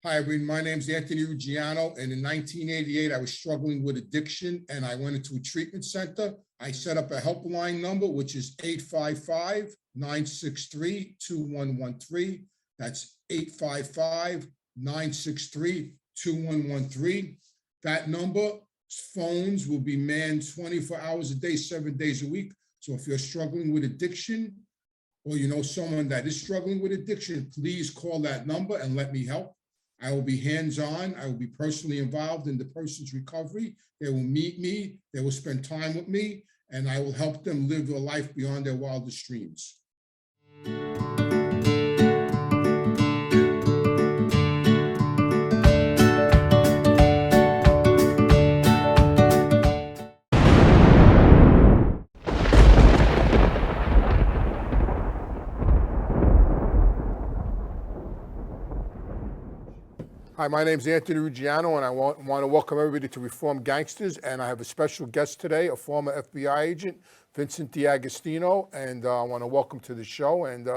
Hi, everyone. My name's Anthony Ruggiano, and in 1988, I was struggling with addiction, and I went into a treatment center. I set up a helpline number, which is 855-963-2113. That's 855-963-2113. That number, phones will be manned 24 hours a day, 7 days a week. So if you're struggling with addiction, or you know someone that is struggling with addiction, please call that number and let me help. I will be hands-on. I will be personally involved in the person's recovery. They will meet me. They will spend time with me, and I will help them live a life beyond their wildest dreams. Hi, my name is Anthony Ruggiano, and I want to welcome everybody to Reformed Gangsters. And I have a special guest today, a former FBI agent, Vincent Dagastino, and I want to welcome to the show. And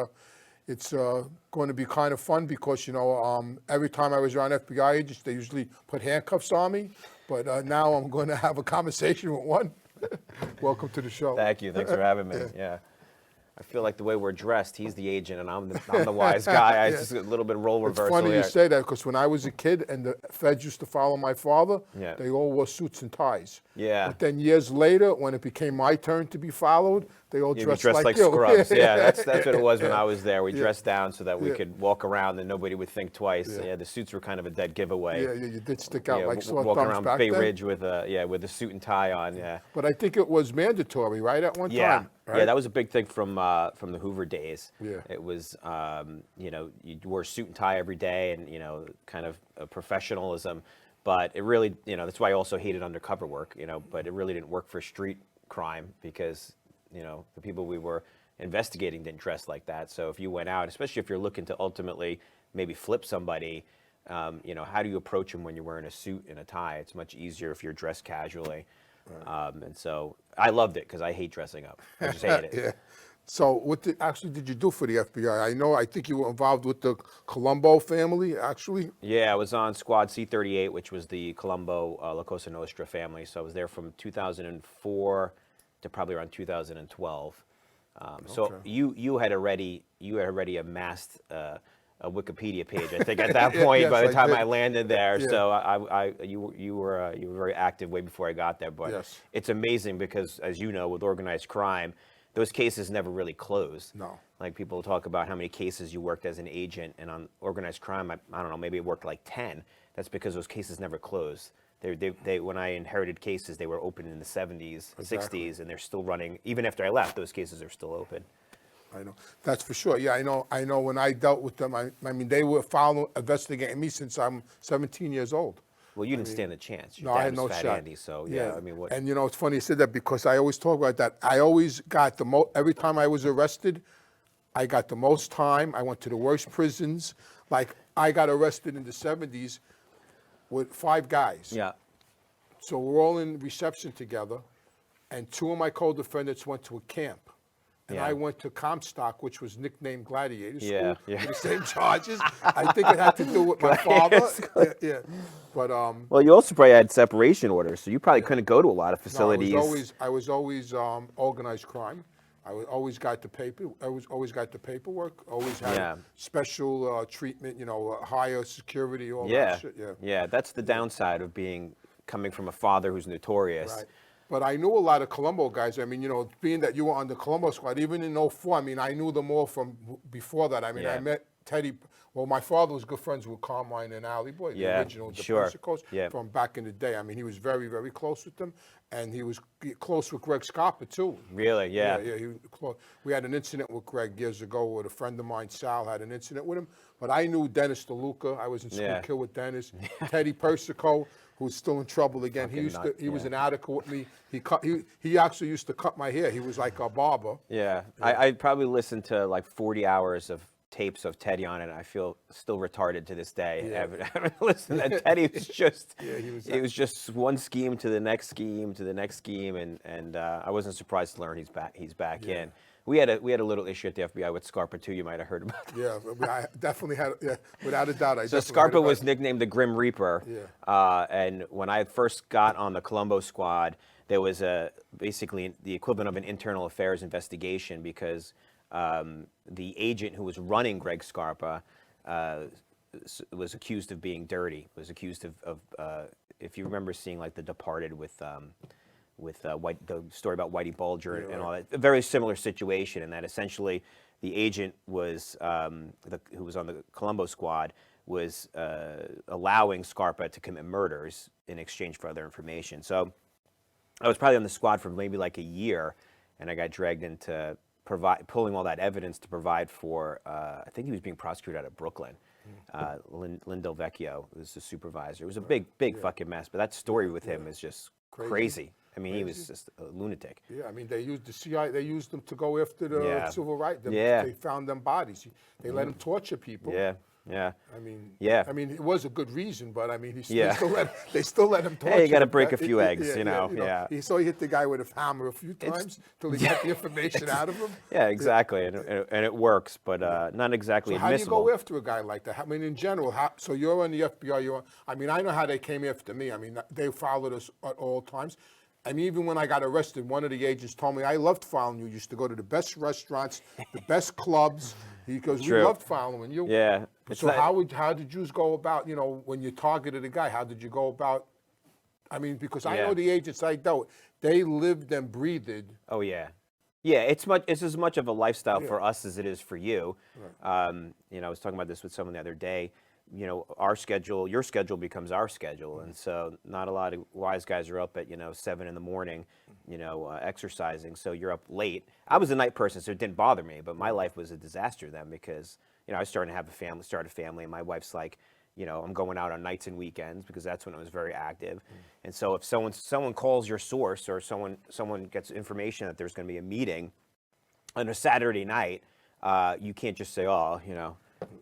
it's going to be kind of fun because, you know, every time I was around FBI agents, they usually put handcuffs on me. But now I'm going to have a conversation with one. Welcome to the show. Thank you. Thanks for having me. Yeah. I feel like the way we're dressed, he's the agent and I'm the wise guy. It's just a little bit role reversal. It's funny here. you say that because when I was a kid and the feds used to follow my father, they all wore suits and ties. Yeah. But then years later, when it became my turn to be followed, they all dressed like you. Scrubs. Yeah, that's what it was when I was there. We dressed down so that we could walk around and nobody would think twice. Yeah, the suits were kind of a dead giveaway. Yeah, you did stick out like sore walking thumbs around back Bay then. Ridge with a suit and tie on. Yeah. But I think it was mandatory, right, at one Yeah. time. Right? Yeah, that was a big thing from the Hoover days. Yeah. It was, you know, you wore a suit and tie every day and, you know, kind of a professionalism. But it really, you know, that's why I also hated undercover work, you know, but it really didn't work for street crime because, you know, the people we were investigating didn't dress like that. So if you went out, especially if you're looking to ultimately maybe flip somebody, you know, how do you approach them when you're wearing a suit and a tie? It's much easier if you're dressed casually. Right. And so I loved it because I hate dressing up. I just hate it. Yeah. So what actually did you do for the FBI? I think you were involved with the Columbo family, actually. Yeah, I was on Squad C-38, which was the Columbo La Cosa Nostra family. So I was there from 2004 to probably around 2012. So you had already amassed a Wikipedia page, I think, at that point. Yes, by the time I did. landed there, Yeah. so you were very active way before I got there. But it's amazing because, as you know, with organized crime, those cases never really closed. No. Like people talk about how many cases you worked as an agent, and on organized crime, I don't know, maybe it worked like 10. That's because those cases never closed. They when I inherited cases, they were open in the 70s, 60s, and they're still running. Even after I left, those cases are still open. I know. That's for sure. Yeah, I know when I dealt with them, I mean, they were investigating me since I'm 17 years old. Well, you didn't stand a chance. No, I had no shot. Andy, so yeah, I mean, what? And you know, it's funny you said that because I always talk about that. I always got the most, every time I was arrested, I got the most time. I went to the worst prisons. Like, I got arrested in the 70s with 5 guys. Yeah. So we're all in reception together, and 2 of my co-defendants went to a camp. And I went to Comstock, which was nicknamed Gladiator School, for the same charges. I think it had to do with my father. But well, you also probably had separation orders, so you probably couldn't go to a lot of facilities. No, I was always organized crime. Always got the paper. Always got the paperwork. Always had special treatment. You know, higher security. All that shit. Yeah, that's the downside of coming from a father who's notorious. Right. But I knew a lot of Columbo guys. I mean, you know, being that you were on the Columbo Squad, even in '04, I mean, I knew them all from before that. I mean, I met Teddy. Well, my father was good friends with Carmine and Ali Boy, the original Persicos from back in the day. I mean, he was very, very close with them. And he was close with Greg Scarpa, too. Really? Yeah. Yeah, he was close. We had an incident with Greg years ago with a friend of mine, Sal, had an incident with him. But I knew Dennis DeLuca. I was in Schuylkill with Dennis. Teddy Persico, who's still in trouble again. He was an Attica with me. He actually used to cut my hair. He was like a barber. Yeah. I probably listened to like 40 hours of tapes of Teddy on it. I feel still retarded to this day. I haven't listened. And Teddy was just, it was just one scheme to the next scheme to the next scheme, and I wasn't surprised to learn he's back in. We had a little issue at the FBI with Scarpa too. You might have heard about that. Yeah, I definitely had. Yeah, without a doubt, I. So definitely Scarpa heard about was it. nicknamed the Grim Reaper. Yeah. And when I first got on the Columbo Squad, there was basically the equivalent of an internal affairs investigation because the agent who was running Greg Scarpa was accused of being dirty. Was accused of if you remember seeing like The Departed with the story about Whitey Bulger and all that, a very similar situation in that essentially the agent was who was on the Columbo Squad was allowing Scarpa to commit murders in exchange for other information. So I was probably on the squad for maybe like a year, and I got dragged into pulling all that evidence to provide for. I think he was being prosecuted out of Brooklyn. Lindell Vecchio was the supervisor. It was a big fucking mess. But that story with him is just crazy. I mean, he was just a lunatic. Yeah, I mean, they used the CIA. They used them to go after the civil rights. They found them bodies. They let them torture people. Yeah. I mean, yeah. I mean, it was a good reason, but I mean, they still let him torture. Hey, you got to him. break a few eggs, you know. So he hit the guy with a hammer a few times till he got the information out of him. Yeah, exactly, and it works, but not exactly so how do you admissible. go after a guy like that? I mean, in general, so you're in the FBI. I mean, I know how they came after me. I mean, they followed us at all times. I mean, even when I got arrested, one of the agents told me, I loved following you. You used to go to the best restaurants, the best clubs. He goes, we loved following you. Yeah. So how did you go about, you know, when you targeted a guy, how did you go about, I mean, because I know the agents I dealt with, they lived and breathed. Oh, yeah. Yeah, it's as much of a lifestyle for us as it is for you. Right. You know, I was talking about this with someone the other day. You know, your schedule becomes our schedule. And so not a lot of wise guys are up at, 7 in the morning, exercising. So you're up late. I was a night person, so it didn't bother me. But my life was a disaster then because, I was starting to have start a family. And my wife's like, I'm going out on nights and weekends because that's when I was very active. And so if someone calls your source or someone gets information that there's going to be a meeting on a Saturday night, you can't just say,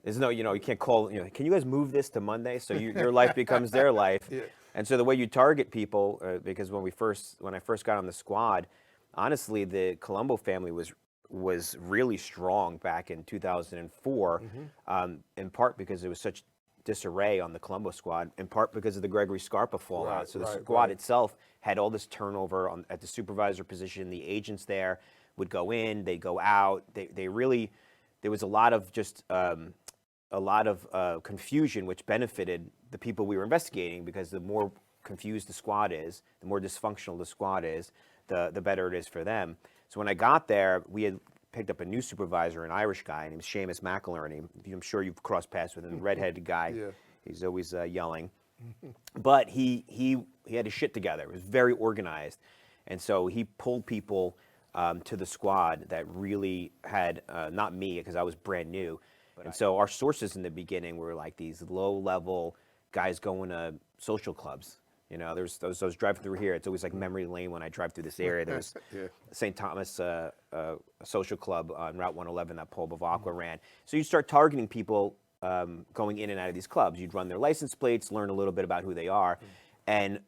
there's no, you can't call, can you guys move this to Monday? So your life becomes their life. Yeah. And so the way you target people, because when I first got on the squad, honestly, the Columbo family was really strong back in 2004, in part because there was such disarray on the Columbo squad, in part because of the Gregory Scarpa fallout. Right, so the squad itself had all this turnover at the supervisor position. The agents there would go in, they'd go out. They really... There was a lot of confusion, which benefited the people we were investigating because the more confused the squad is, the more dysfunctional the squad is, the better it is for them. So when I got there, we had picked up a new supervisor, an Irish guy named Seamus McIlerney. I'm sure you've crossed paths with him, redheaded guy. Yeah. He's always yelling. But he had his shit together. It was very organized. And so he pulled people to the squad that really had, not me, because I was brand new. And so our sources in the beginning were like these low-level guys going to social clubs. There's those driving through here. It's always like memory lane when I drive through this area. There's St. Thomas social club on Route 111 that Paul Bavacqua ran. So you start targeting people going in and out of these clubs. You'd run their license plates, learn a little bit about who they are. And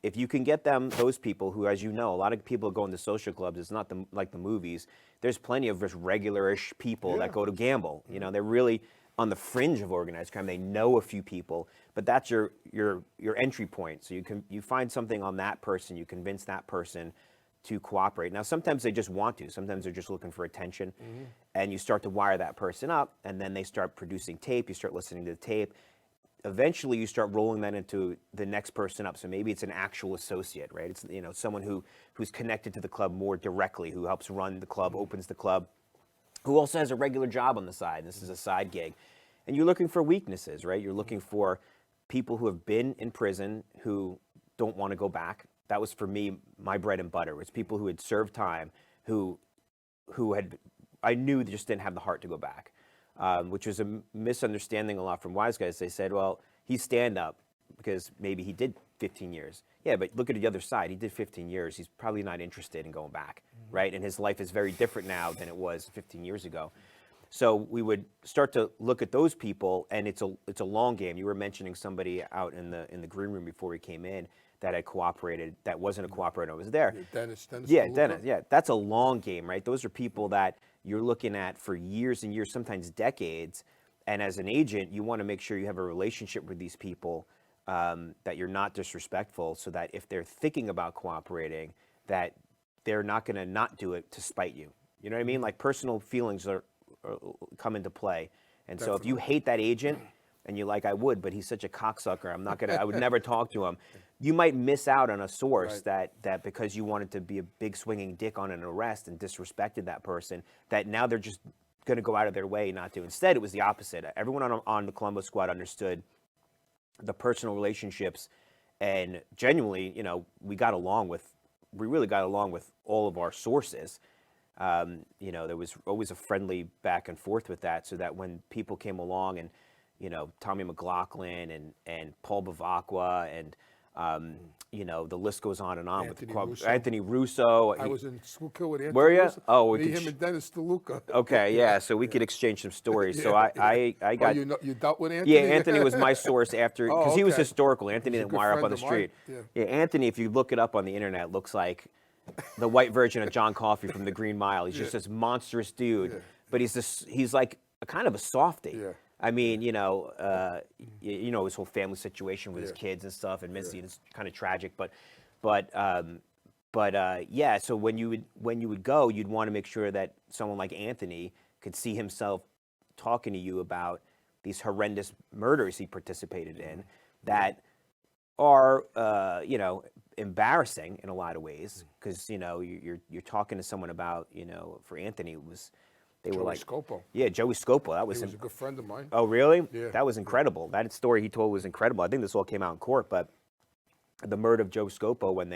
if you can get those people who, as you know, a lot of people go into social clubs. It's not like the movies. There's plenty of just regular-ish people that go to gamble. They're really on the fringe of organized crime. They know a few people, but that's your entry point. So you find something on that person. You convince that person to cooperate. Now, sometimes they just want to. Sometimes they're just looking for attention. And you start to wire that person up, and then they start producing tape. You start listening to the tape. Eventually you start rolling that into the next person up. So maybe it's an actual associate, right? It's someone who's connected to the club more directly, who helps run the club, opens the club, who also has a regular job on the side. This is a side gig. And you're looking for weaknesses, right? You're looking for people who have been in prison who don't want to go back. That was for me my bread and butter. It's people who had served time who I knew they just didn't have the heart to go back. Which was a misunderstanding a lot from wise guys. They said, well, he's stand-up because maybe he did 15 years. Yeah, but look at the other side. He did 15 years. He's probably not interested in going back, right? And his life is very different now than it was 15 years ago. So we would start to look at those people, and it's a long game. You were mentioning somebody out in the green room before we came in that had cooperated, that wasn't a cooperator, was there. Yeah, Dennis. Yeah, DeLuca. Dennis. Yeah, that's a long game, right? Those are people that you're looking at for years and years, sometimes decades. And as an agent, you want to make sure you have a relationship with these people, that you're not disrespectful, so that if they're thinking about cooperating, that they're not going to not do it to spite you. You know what I mean? Like personal feelings are come into play. And so if you hate that agent and you're like, I would, but he's such a cocksucker, I would never talk to him. You might miss out on a source that because you wanted to be a big swinging dick on an arrest and disrespected that person, that now they're just going to go out of their way not to. Instead, it was the opposite. Everyone on the Columbo Squad understood the personal relationships, and genuinely, we really got along with all of our sources. There was always a friendly back and forth with that, so that when people came along and, Tommy McLaughlin and Paul Bavacqua and, the list goes on and on with the club. Anthony Russo. I was in school kill with Anthony Were you? Russo. Oh, Me, him, and Dennis DeLuca. Okay, yeah. So we could exchange some stories. Yeah. So I got. You dealt with Anthony? Yeah, Anthony was my source after, because he was okay. historical. Anthony didn't wire up on the street. Yeah, Anthony, if you look it up on the internet, looks like the white version of John Coffey from the Green Mile. He's just this monstrous dude, but he's like a kind of a softie. Yeah. I mean, his whole family situation with his kids and stuff, and missing is kind of tragic. But yeah. So when you would go, you'd want to make sure that someone like Anthony could see himself talking to you about these horrendous murders he participated in that are, embarrassing in a lot of ways, because you're talking to someone about, for Anthony it was. They were like Scopo. Yeah, Joey Scopo. That was He was a good friend of mine. Oh, really? Yeah. That was incredible. That story he told was incredible. I think this all came out in court, but the murder of Joe Scopo, when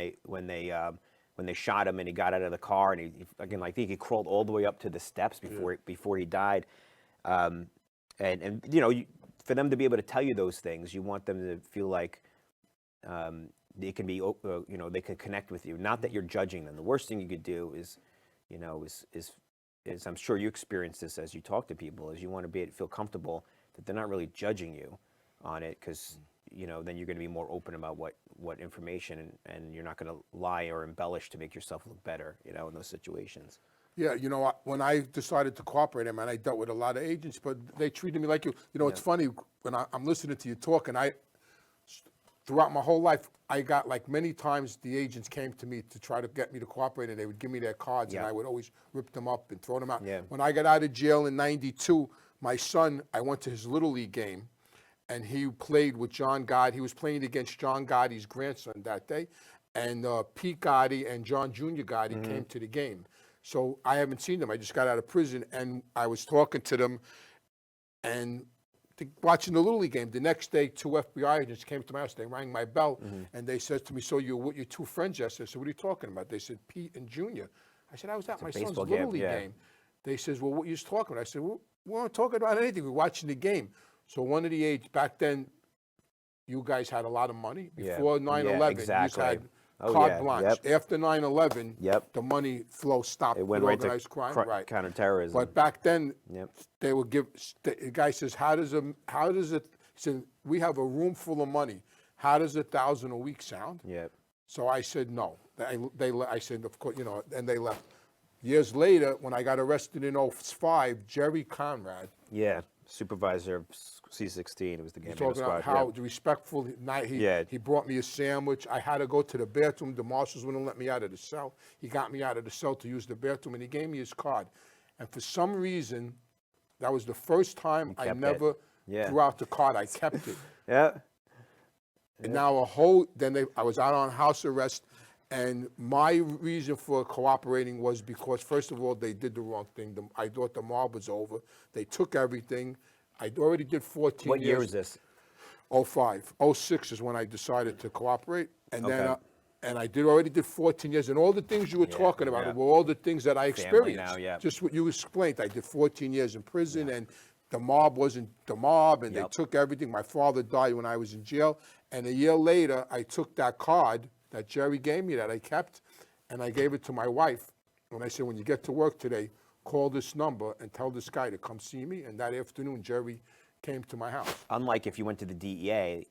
they shot him and he got out of the car, and I think he crawled all the way up to the steps before he died. For them to be able to tell you those things, you want them to feel like they can be, they can connect with you. Not that you're judging them. The worst thing you could do is I'm sure you experience this as you talk to people, is you want to feel comfortable that they're not really judging you on it, because then you're going to be more open about what information, and you're not going to lie or embellish to make yourself look better, in those situations. Yeah, when I decided to cooperate, man, I dealt with a lot of agents, but they treated me like you. It's funny, when I'm listening to you talk, and throughout my whole life, I got, like, many times the agents came to me to try to get me to cooperate, and they would give me their cards, and I would always rip them up and throw them out. Yeah. When I got out of jail in '92, my son, I went to his Little League game, and he played with John Gotti. He was playing against John Gotti's grandson that day, and Pete Gotti and John Jr. Gotti came to the game. So I haven't seen them. I just got out of prison, and I was talking to them, and watching the Little League game. The next day, 2 FBI agents came to my house. They rang my bell, and they said to me, "So you were with your 2 friends yesterday?" I said, "What are you talking about?" They said, "Pete and Junior." I said, "I was at my son's Little League game." They says, "Well, what are you talking about?" I said, "We weren't talking about anything. We were watching the game." So one of the agents, back then, you guys had a lot of money. Before 9/11, exactly. you had Oh, carte yeah. blanche. Yep. After 9/11, Yep. the money flow stopped. It went with right to organized crime, right? counterterrorism. But back then, Yep. they would give. The guy says, "How does it?" He said, "We have a room full of money. How does 1,000 a week sound?" Yep. So I said no. I said, of course, and they left. Years later, when I got arrested in '05, Jerry Conrad. Yeah, supervisor of C-16. It was the game. Talking about how respectful night he brought me a sandwich. I had to go to the bathroom. The marshals wouldn't let me out of the cell. He got me out of the cell to use the bathroom, and he gave me his card. And for some reason, that was the first time I never threw out the card. I kept it. Yeah. And now I was out on house arrest, and my reason for cooperating was because, first of all, they did the wrong thing. I thought the mob was over. They took everything. I already did 14 years. What year was this? 05. 06 is when I decided to cooperate. And then and I already did 14 years. And all the things you were talking about were all the things that I experienced. Now, just what you explained. I did 14 years in prison, and the mob wasn't the mob, and they took everything. My father died when I was in jail. And a year later, I took that card that Jerry gave me that I kept, and I gave it to my wife. And I said, "When you get to work today, call this number and tell this guy to come see me. And that afternoon, Jerry came to my house. Unlike if you went to the DEA,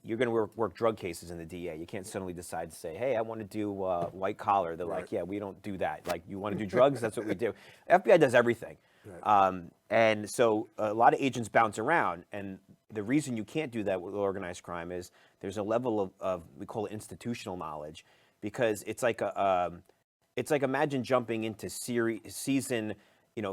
you're going to work drug cases in the DEA. You can't suddenly decide to say, hey, I want to do white collar. They're like, yeah, we don't do that. Like, you want to do drugs? That's what we do. FBI does everything. Right. And so a lot of agents bounce around. And the reason you can't do that with organized crime is there's a level of we call it institutional knowledge, because it's like imagine jumping into season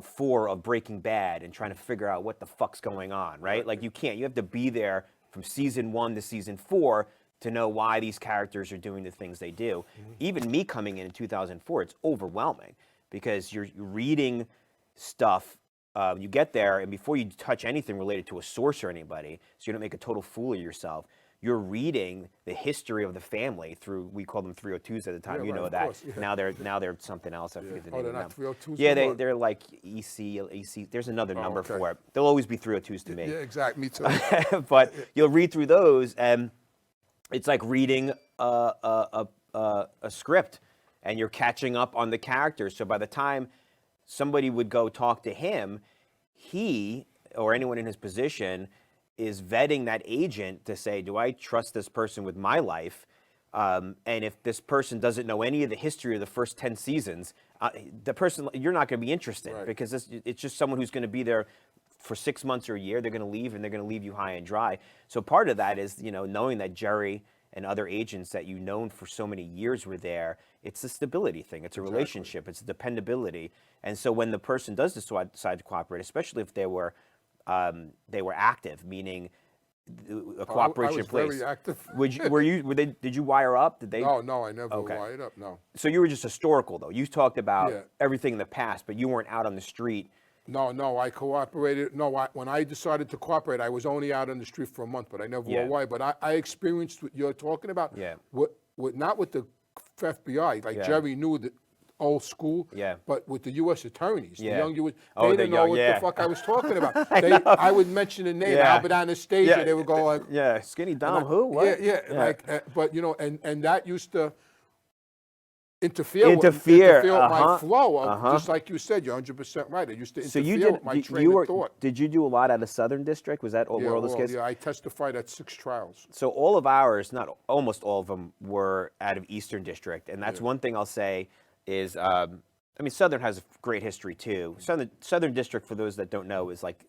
4 of Breaking Bad and trying to figure out what the fuck's going on, right? Like, you can't. You have to be there from season 1 to season 4 to know why these characters are doing the things they do. Even me coming in 2004, it's overwhelming because you're reading stuff. You get there, and before you touch anything related to a source or anybody, so you don't make a total fool of yourself, you're reading the history of the family through, we called them 302s at the time, that. Course, yeah. Now they're something else. I forget the name of them. They're not 302s? Yeah, they're like EC, there's another number for it. They'll always be 302s to me. Yeah, exactly, me too. But you'll read through those, and it's like reading a script, and you're catching up on the characters. So by the time somebody would go talk to him, he, or anyone in his position, is vetting that agent to say, do I trust this person with my life? And if this person doesn't know any of the history of the first 10 seasons, the person, you're not going to be interested, because it's just someone who's going to be there for 6 months or a year. They're going to leave, and they're going to leave you high and dry. So part of that is, knowing that Jerry and other agents that you've known for so many years were there. It's a stability thing. It's a relationship. It's a dependability. And so when the person does decide to cooperate, especially if they were active, meaning a cooperation I was place. very active. Did you wire up? Did they? No, I never wired up. No. So you were just historical, though. You talked about everything in the past, but you weren't out on the street. No, I cooperated. No, when I decided to cooperate, I was only out on the street for a month, but I never wore wire. But I experienced what you're talking about. Yeah. Not with the FBI. Like Jerry knew the old school. Yeah. But with the U.S. attorneys, the young U.S. Oh, they didn't know what the fuck I was talking about. I would mention the name Albert Anastasia. They would go like, Skinny Dom, who? What? Yeah. Like, but and that used to interfere with my flow of, just like you said, you're 100% right. It used to interfere with my train of thought. Did you do a lot out of Southern District? Was that where all those cases? Yeah, I testified at 6 trials. So all of ours, not almost all of them, were out of Eastern District, and that's one thing I'll say is, Southern has a great history too. Southern District, for those that don't know, is like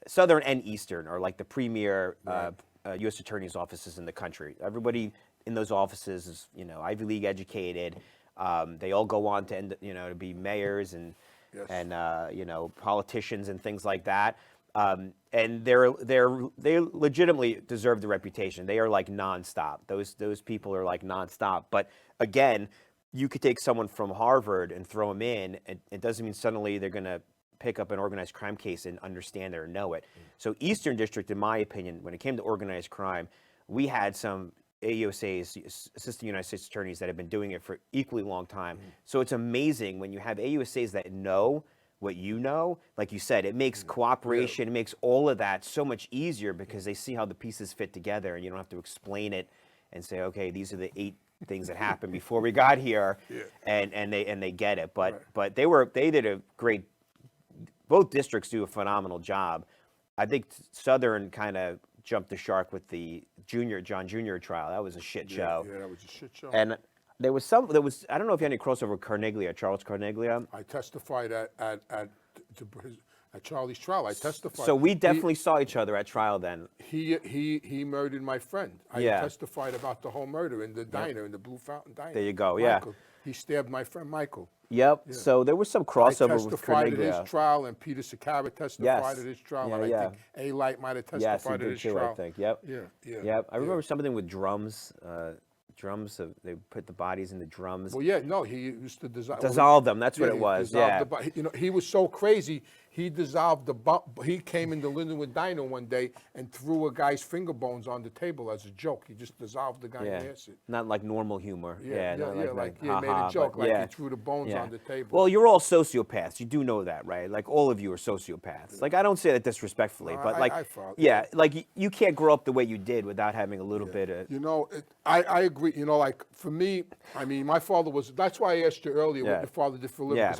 Southern and Eastern are like the premier U.S. attorney's offices in the country. Everybody in those offices is Ivy League educated. They all go on to end, to be mayors and politicians and things like that. And they legitimately deserve the reputation. They are like nonstop. Those people are like nonstop. But again, you could take someone from Harvard and throw them in. It doesn't mean suddenly they're going to pick up an organized crime case and understand it or know it. So Eastern District, in my opinion, when it came to organized crime, we had some AUSAs, Assistant United States Attorneys, that have been doing it for equally long time. So it's amazing when you have AUSAs that know what you know. Like you said, it makes cooperation, it makes all of that so much easier because they see how the pieces fit together, and you don't have to explain it and say, okay, these are the 8 things that happened before we got here, and they get it. But they did a great. Both districts do a phenomenal job. I think Southern kind of jumped the shark with the John Jr. trial. That was a shit show. Yeah, that was a shit show. And there was I don't know if you had any crossover with Charles Carneglia. I testified at Charlie's trial. I testified. So we definitely saw each other at trial then. He murdered my friend. I testified about the whole murder in the diner, in the Blue Fountain Diner. There you go, Michael. He stabbed my friend Michael. Yep. Yeah. So there was some crossover with Carneglia. I testified at his trial, and Peter Sakara testified at his trial, and I think A-Light might have testified at his trial. I think. Yep. Yeah. I remember something with drums. They put the bodies in the drums. Well, he used to dissolve them. That's what it was. Yeah. He was so crazy. he dissolved the he came into Lindenwood Diner one day and threw a guy's finger bones on the table as a joke. He just dissolved the guy in acid. Not like normal humor. He not made a joke, like he threw the bones on the table. Well, you're all sociopaths. You do know that, right? Like all of you are sociopaths. Like I don't say that disrespectfully, No, but like, I follow. like you can't grow up the way you did without having a little bit of. You know, I agree. You know, like for me, I mean, my father was. That's why I asked you earlier what your father did for a living.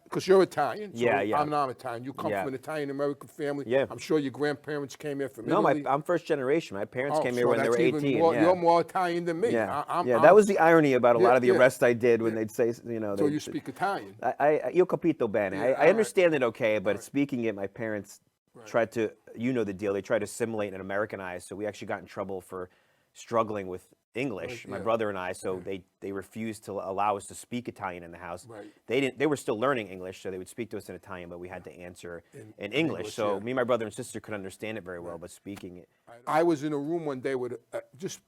Because you're Italian. So I'm not Italian. You come from an Italian American family. Yeah. I'm sure your grandparents came here from No, Italy. I'm first generation. My parents came here so when they were that's 18. More, You're more Italian than me. Yeah, I'm, that was the irony about a lot of the arrests I did when they'd say, you know. So you speak Italian. Io capito bene. I understand it okay, but speaking it, my parents tried to, you know the deal, they tried to assimilate and Americanize, so we actually got in trouble for struggling with English, my brother and I, so they refused to allow us to speak Italian in the house. Right. They were still learning English, so they would speak to us in Italian, but we had to answer in English. So me, my brother and sister could understand it very well, but speaking it. I was in a room one day with just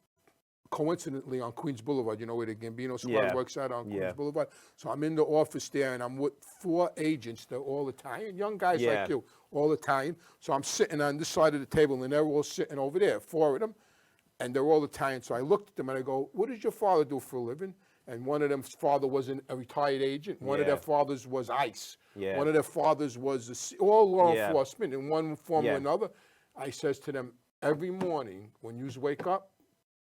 coincidentally on Queens Boulevard, you know where the Gambino Squad works out on Queens Boulevard. So I'm in the office there, and I'm with 4 agents. They're all Italian, young guys like you, all Italian. So I'm sitting on this side of the table, and they're all sitting over there, 4 of them, and they're all Italian. So I looked at them, and I go, what does your father do for a living? And one of them's father was a retired agent. One of their fathers was ICE. One of their fathers was all law enforcement in one form or another. I says to them, every morning when you wake up,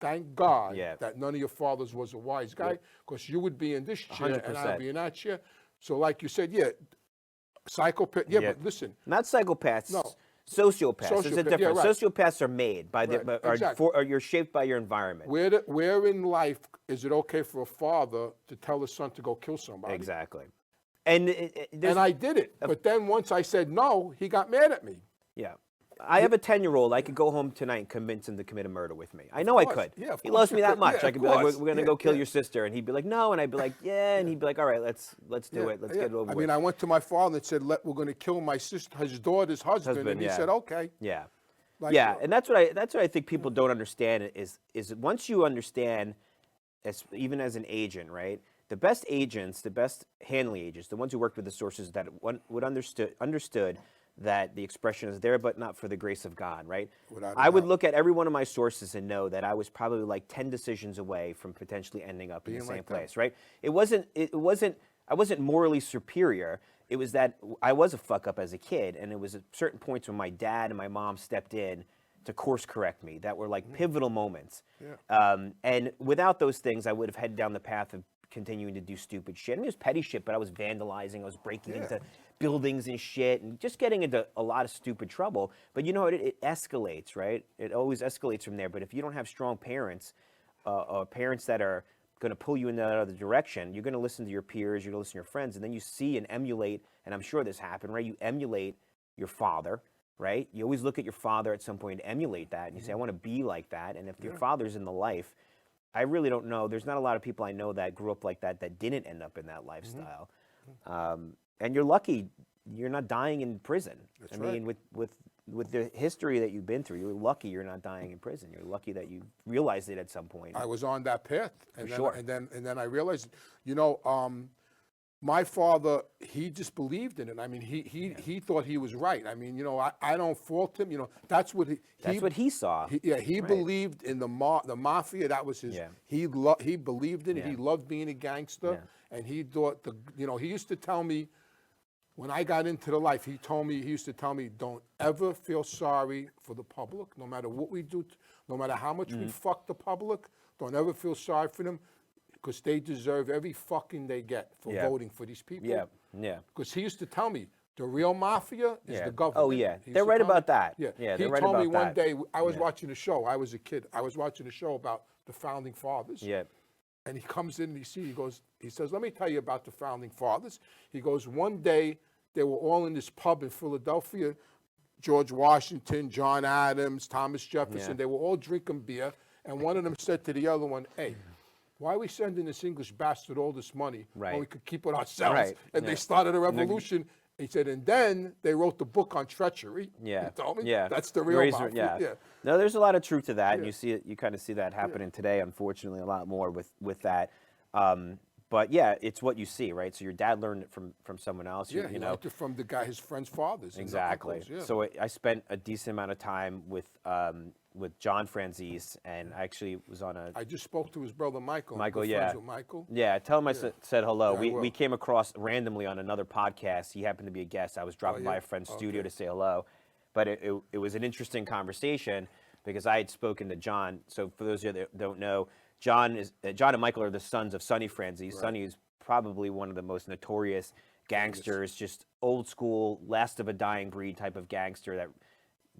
thank God that none of your fathers was a wise guy, because you would be in this chair 100%. and I'd be in that chair. So like you said, psychopath. But listen. Not psychopaths. No. Sociopaths. There's a difference. right. Sociopaths are made by exactly. or you're shaped by your environment. Where in life is it okay for a father to tell his son to go kill somebody? Exactly. And I did it. But then once I said no, he got mad at me. Yeah. I have a 10-year-old. I could go home tonight and convince him to commit a murder with me. I know I could. Yeah, he loves me that much. Yeah, I could be like, we're going to go kill your sister. And he'd be like, no. And I'd be like, yeah. And he'd be like, all right, let's do it. Let's get it over with. I mean, I went to my father and said, we're going to kill my sister, his daughter's husband. And he said, okay. Yeah. Like, and that's what I think people don't understand is once you understand, even as an agent, right? The best agents, the best handling agents, the ones who worked with the sources that would understood that the expression is there, but not for the grace of God, right? I would look at every one of my sources and know that I was probably like 10 decisions away from potentially ending up in the same place, right? I wasn't morally superior. It was that I was a fuck up as a kid, and it was at certain points when my dad and my mom stepped in to course correct me that were like pivotal moments. And without those things, I would have headed down the path of continuing to do stupid shit. I mean, it was petty shit, but I was vandalizing. I was breaking into buildings and shit and just getting into a lot of stupid trouble. But you know, it escalates, right? It always escalates from there. But if you don't have strong parents, or parents that are going to pull you in that other direction, you're going to listen to your peers, you're going to listen to your friends, and then you see and emulate, and I'm sure this happened, right? You emulate your father, right? You always look at your father at some point and emulate that, and you say, I want to be like that. And if your father's in the life, I really don't know. There's not a lot of people I know that grew up like that didn't end up in that lifestyle. And you're lucky you're not dying in prison. That's I mean, with the history that you've been through, you're lucky you're not dying in prison. You're lucky that you realized it at some point. I was on that path, and For then, sure. and then I realized, you know, my father, he just believed in it. I mean, he thought he was right. I mean, you know, I don't fault him. You know, that's what he saw. He believed in the mafia. That was his. He believed in it. He loved being a gangster, and he thought he used to tell me, when I got into the life, he used to tell me, don't ever feel sorry for the public, no matter what we do, no matter how much we fuck the public, don't ever feel sorry for them, because they deserve every fucking they get for voting for these people. Yeah. Because he used to tell me, the real mafia is the government. Oh, yeah. They're right about that. Yeah. He told me one day, I was watching a show. I was a kid. I was watching a show about the Founding Fathers. Yeah. And he comes in and he says, let me tell you about the Founding Fathers. He goes, one day they were all in this pub in Philadelphia, George Washington, John Adams, Thomas Jefferson. They were all drinking beer. And one of them said to the other one, hey, why are we sending this English bastard all this money when we could keep it ourselves? And they started a revolution. He said, and then they wrote the book on treachery. Yeah. You told me? Yeah. That's the real mafia. Yeah. No, there's a lot of truth to that. And you see it, you kind of see that happening today, unfortunately, a lot more with that. But yeah, it's what you see, right? So your dad learned it from someone else. Yeah, you he know, learned it from the guy, his friend's fathers. and the exactly. uncles, yeah. So I spent a decent amount of time with John Franzese, and I actually was on a I just spoke to his brother Michael. Michael, I'm good yeah. friends with Michael. Yeah, tell him I said hello. Yeah, I we will. came across randomly on another podcast. He happened to be a guest. I was dropping by yeah? a friend's studio Okay. to say hello. But it was an interesting conversation because I had spoken to John. So for those of you that don't know, John and Michael are the sons of Sonny Franzese. Sonny is probably one of the most notorious gangsters, just old school, last of a dying breed type of gangster.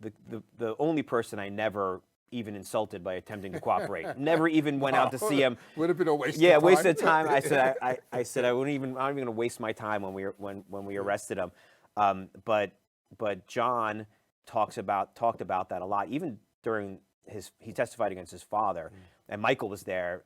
That the only person I never even insulted by attempting to cooperate. Never even went out to see him. Would have been a waste. Yeah, of time. waste of time. I said I said I'm not even going to waste my time when we arrested him. But John talked about that a lot. Even during he testified against his father, and Michael was there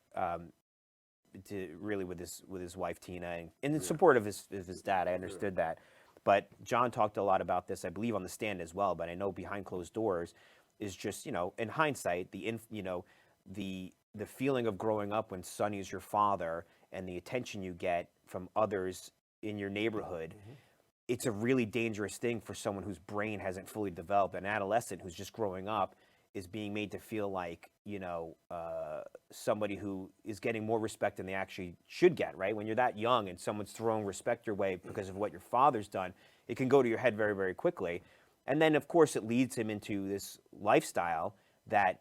with his wife Tina, and in support of his dad. I understood that. But John talked a lot about this, I believe, on the stand as well. But I know behind closed doors is just, in hindsight, the feeling of growing up when Sonny is your father and the attention you get from others in your neighborhood. It's a really dangerous thing for someone whose brain hasn't fully developed. An adolescent who's just growing up is being made to feel like, somebody who is getting more respect than they actually should get, right? When you're that young and someone's throwing respect your way because of what your father's done, it can go to your head very, very quickly. And then, of course, it leads him into this lifestyle that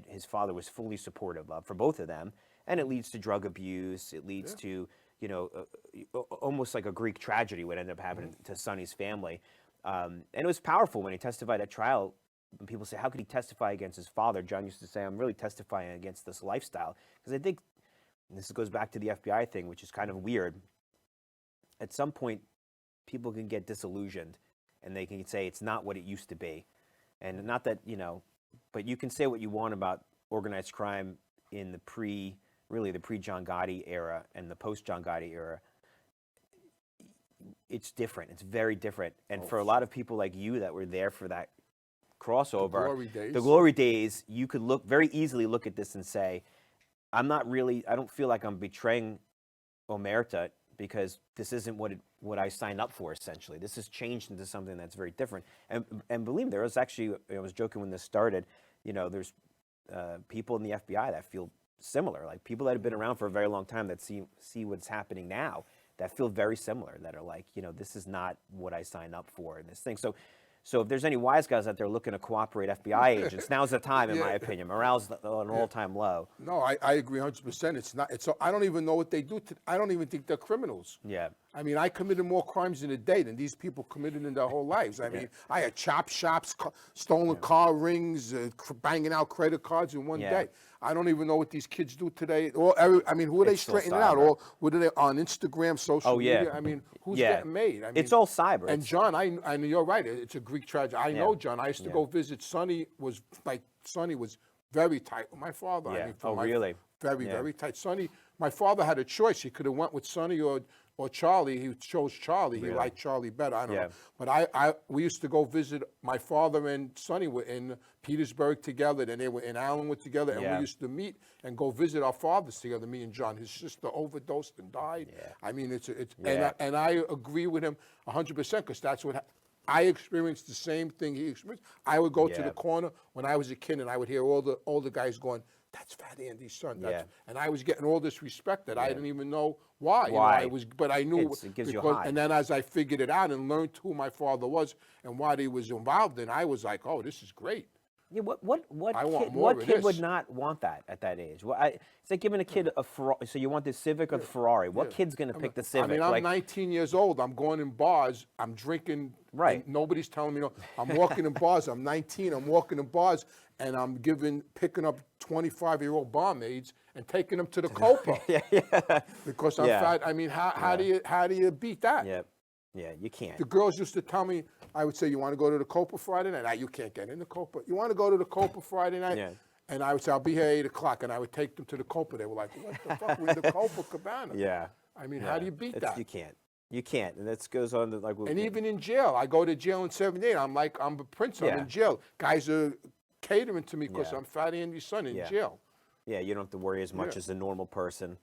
his father was fully supportive of for both of them. And it leads to drug abuse. It leads to, almost like a Greek tragedy would end up happening to Sonny's family. And it was powerful when he testified at trial. When people say, how could he testify against his father? John used to say, I'm really testifying against this lifestyle. Because I think, and this goes back to the FBI thing, which is kind of weird. At some point, people can get disillusioned and they can say it's not what it used to be. And not that, but you can say what you want about organized crime in the pre-John Gotti era and the post-John Gotti era. It's different. It's very different. And for a lot of people like you that were there for that crossover, the glory days, you could very easily look at this and say, I don't feel like I'm betraying Omerta because this isn't what I signed up for, essentially. This has changed into something that's very different. And believe me, there was actually, I was joking when this started, there's people in the FBI that feel similar, like people that have been around for a very long time that see what's happening now, that feel very similar, that are like, this is not what I signed up for in this thing. So if there's any wise guys out there looking to cooperate FBI agents, now's the time, in my opinion. Morale's at an all-time low. No, I agree 100%. It's not. I don't even know what they do. I don't even think they're criminals. Yeah. I mean, I committed more crimes in a day than these people committed in their whole lives. I mean, I had chop shops, stolen car rings, banging out credit cards in one day. I don't even know what these kids do today. Who are they straightening out? Or what are they on Instagram, social media? I mean, who's getting made? I mean, it's all cyber. And John, I know you're right. It's a Greek tragedy. I know John. I used to go visit. Sonny was very tight with my father. Yeah. I mean, Really? Very, very tight. Sonny, my father had a choice. He could have went with Sonny or Charlie. He chose Charlie. He liked Charlie better. I don't know. But we used to go visit. My father and Sonny were in Petersburg together, and they were in Allenwood together, and we used to meet and go visit our fathers together. Me and John. His sister overdosed and died. Yeah. I mean, and I agree with him 100% because that's what. I experienced the same thing he experienced. I would go to the corner when I was a kid, and I would hear all the older guys going, "That's Fat Andy's son." And I was getting all this respect that I didn't even know why. But I knew it gives you a high. And then as I figured it out and learned who my father was and what he was involved in, I was like, "Oh, this is great." Yeah, what kid would not want that at that age? It's like giving a kid a Ferrari. So you want the Civic or the Ferrari? What kid's going to pick the Civic? I mean, I'm 19 years old. I'm going in bars. I'm drinking. Right. Nobody's telling me no. I'm walking in bars. I'm 19. I'm walking in bars, and I'm picking up 25-year-old barmaids and taking them to the Copa. Because I'm fat. I mean, how do you beat that? Yeah, you can't. The girls used to tell me, I would say, "You want to go to the Copa Friday night?" "Nah, you can't get in the Copa." "You want to go to the Copa Friday night?" And I would say, "I'll be here at 8 o'clock." And I would take them to the Copa. They were like, "What the fuck? We're in the Copa Cabana." I mean, how do you beat that? You can't. You can't. And that goes on to like. And even in jail, I go to jail in 78. I'm a prince. I'm in jail. Guys are catering to me because I'm Fat Andy's son in jail. Yeah, you don't have to worry as much Yeah. as a normal person.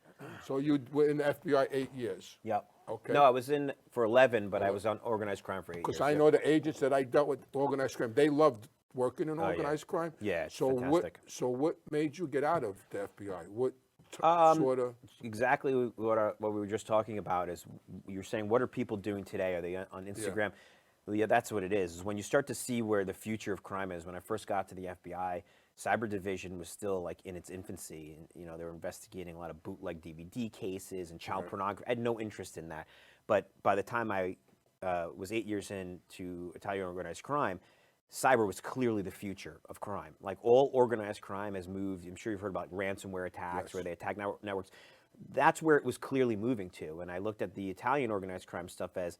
So you were in the FBI 8 years. Yep. Okay. No, I was in for 11, but I was on organized crime for 8 years. Because I Yep. know the agents that I dealt with organized crime, they loved working in Oh, yeah. organized crime. Yeah, it's so fantastic. what made you get out of the FBI? What Um, sort of? Exactly what we were just talking about is you're saying, what are people doing today? Are they on Instagram? Well, yeah, that's what it is when you start to see where the future of crime is. When I first got to the FBI, cyber division was still like in its infancy, and they were investigating a lot of bootleg DVD cases and child pornography. I had no interest in that, but by the time I was 8 years into Italian organized crime, cyber was clearly the future of crime. Like all organized crime has moved. I'm sure you've heard about ransomware attacks where they attack networks. That's where it was clearly moving to. And I looked at the Italian organized crime stuff as,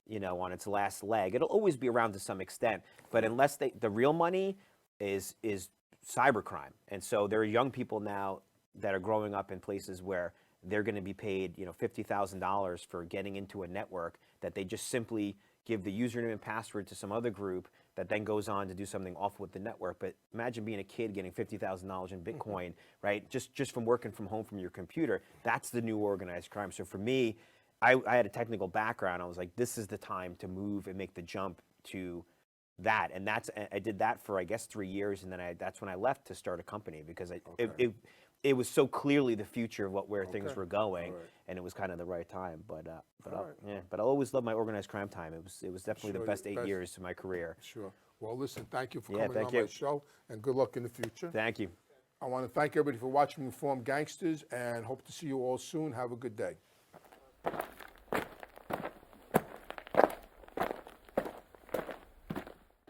on its last leg. It'll always be around to some extent, but unless the real money is cybercrime. And so there are young people now that are growing up in places where they're going to be paid, $50,000 for getting into a network that they just simply give the username and password to some other group that then goes on to do something awful with the network. But imagine being a kid getting $50,000 in Bitcoin, right? Just from working from home from your computer. That's the new organized crime. So for me, I had a technical background. I was like, this is the time to move and make the jump to that. And I did that for, I guess, 3 years. And then that's when I left to start a company because it was so clearly the future of where things were going. And it was kind of the right time. But I'll always love my organized crime time. It was definitely the best 8 years of my career. Sure. Well, listen, thank you for Yeah, coming thank on you. my show, and good luck in the future. Thank you. I want to thank everybody for watching Reformed Gangsters, and hope to see you all soon. Have a good day.